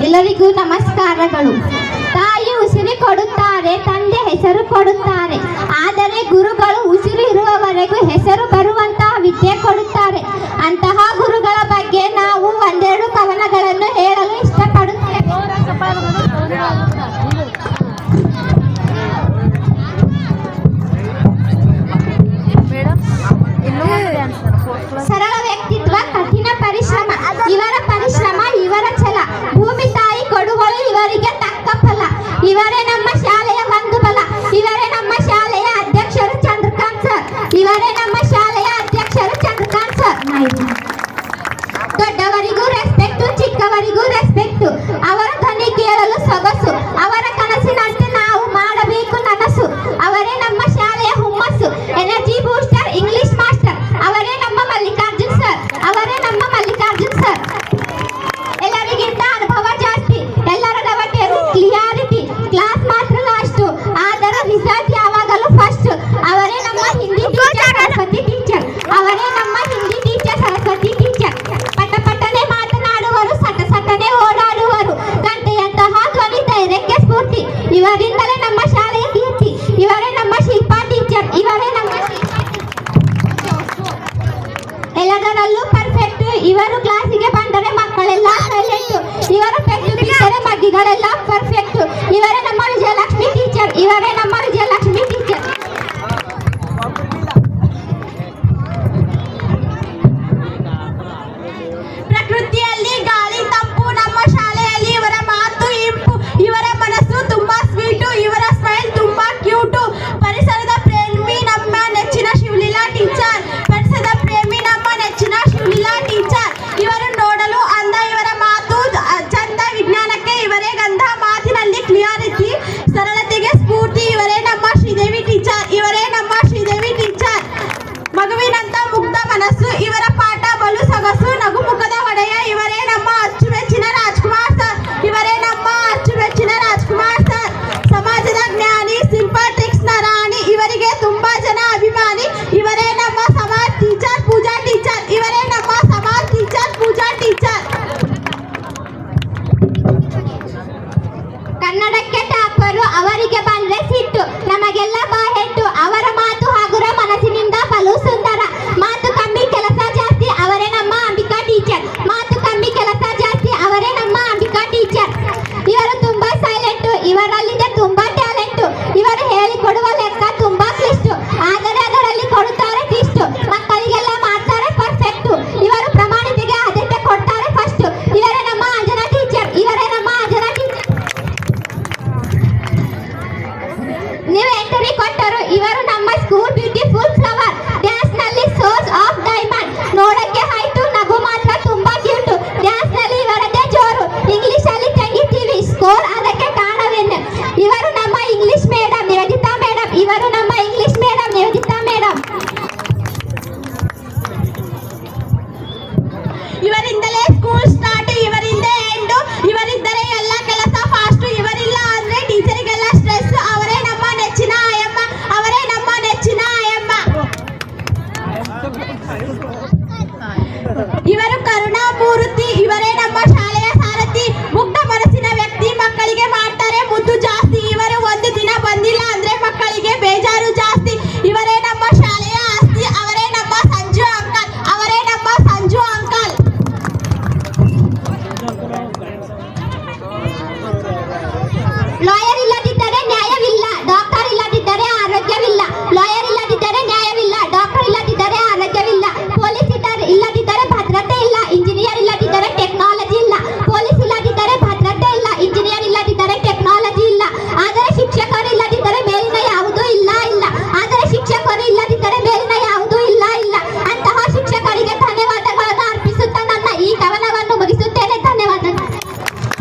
ಎಲ್ಲರಿಗೂ ನಮಸ್ಕಾರಗಳು. ತಾಯಿ ಉಸಿರು ಕೊಡುತ್ತಾರೆ, ತಂದೆ ಹೆಸರು ಕೊಡುತ್ತಾರೆ. ಆದರೆ ಗುರುಗಳು ಉಸಿರು ಇರುವವರೆಗೂ ಹೆಸರು ಬರುವಂತಹ ವಿದ್ಯೆ ಕೊಡುತ್ತಾರೆ. ಅಂತಹ ಗುರುಗಳ ಬಗ್ಗೆ ನಾವು ಒಂದೆರಡು ಕವನಗಳನ್ನು ಹೇಳಲು ಇಷ್ಟಪಡುತ್ತೇವೆ. ಸರಳ ವ್ಯಕ್ತಿತ್ವ, ಕಠಿಣ ಪರಿಶ್ರಮ. ಇವರ ಪರಿಶ್ರಮ, ಇವರ ಛಲ. ಭೂಮಿ ತಾಯಿ ಕೊಡುಗಳು ಇವರಿಗೆ ತಕ್ಕ ಫಲ. ಇವರೇ ನಮ್ಮ ಶಾಲೆಯ ಒಂದು ಬಲ. ಇವರೇ ನಮ್ಮ ಶಾಲೆಯ ಅಧ್ಯಕ್ಷರು ಚಂದ್ರಕಾಂತ್ ಸರ್. ಇವರೇ ನಮ್ಮ ಶಾಲೆಯ ಅಧ್ಯಕ್ಷರು ಚಂದ್ರಕಾಂತ್ ಸರ್. ದೊಡ್ಡವರಿಗೂ ರೆಸ್ಪೆಕ್ಟು, ಚಿಕ್ಕವರಿಗೂ ರೆಸ್ಪೆಕ್ಟು. ಅವರ ಧ್ವನಿ ಕೇಳಲು ಸೊಗಸು. ಅವರ ಕನಸಿನಂತೆ ನಾವು ಮಾಡಬೇಕು ನನಸು. ಅವರೇ ನಮ್ಮ ಶಾಲೆಯ ಹುಮ್ಮಸ್ಸು, ಎನರ್ಜಿ ಬೂಸ್ಟರ್, ಇಂಗ್ಲಿಷ್ ಮಾಸ್ಟರ್. ಅವರೇ ನಮ್ಮ ಮಲ್ಲಿಕಾರ್ಜುನ್ ಸರ್. ಅವರೇ ನಮ್ಮ ಮಲ್ಲಿಕಾರ್ಜುನ್ ಸರ್. ಎಲ್ಲರಿಗಿಂತ ಅನುಭವ ಜಾಸ್ತಿ, ಎಲ್ಲರ ಡವಟೇರು ಕ್ಲಿಯಾರಿಟಿ. ಕ್ಲಾಸ್ ಮಾತ್ರ ಲಾಸ್ಟ್, ಆದರೆ ರಿಸಲ್ಟ್ ಯಾವಾಗಲೂ ಫಸ್ಟ್. ಅವರೇ ನಮ್ಮ ಹಿಂದಿ ಟೀಚರ್ ಸರಸ್ವತಿ ಟೀಚರ್. ಅವರೇ ನಮ್ಮ ಹಿಂದಿ ಟೀಚರ್ ಸರಸ್ವತಿ ಟೀಚರ್. ಪಟ ಪಟನೆ ಮಾತನಾಡುವರು, ಸಟ ಸಟನೆ ಓಡಾಡುವರು. ಗಂಟೆಯಂತಹ ಧ್ವನಿ, ಧೈರ್ಯಕ್ಕೆ ಸ್ಫೂರ್ತಿ. ಇವರಿಂದಲೇ ನಮ್ಮ ಶಾಲೆಯ ಕೀರ್ತಿ. ಇವರೇ ನಮ್ಮ ಶಿಲ್ಪಾ ಟೀಚರ್. ಇವರೇ ನಮ್ಮ ಎಲ್ಲದರಲ್ಲೂ ಪರ್ಫೆಕ್ಟ್. ಇವರು ಕ್ಲಾಸಿಗೆ ಬಂದರೆ ಮಕ್ಕಳೆಲ್ಲ ಸೈಲೆಂಟ್. ಇವರ ಪೆಟ್ಟು ಬಿಟ್ಟರೆ ಮಗ್ಗಿಗಳೆಲ್ಲ ಪರ್ಫೆಕ್ಟ್. ಇವರೇ ನಮ್ಮ ವಿಜಯಲಕ್ಷ್ಮಿ ಟೀಚರ್. ಇವರೇ ನಮ್ಮ ವಿಜಯಲಕ್ಷ್ಮಿ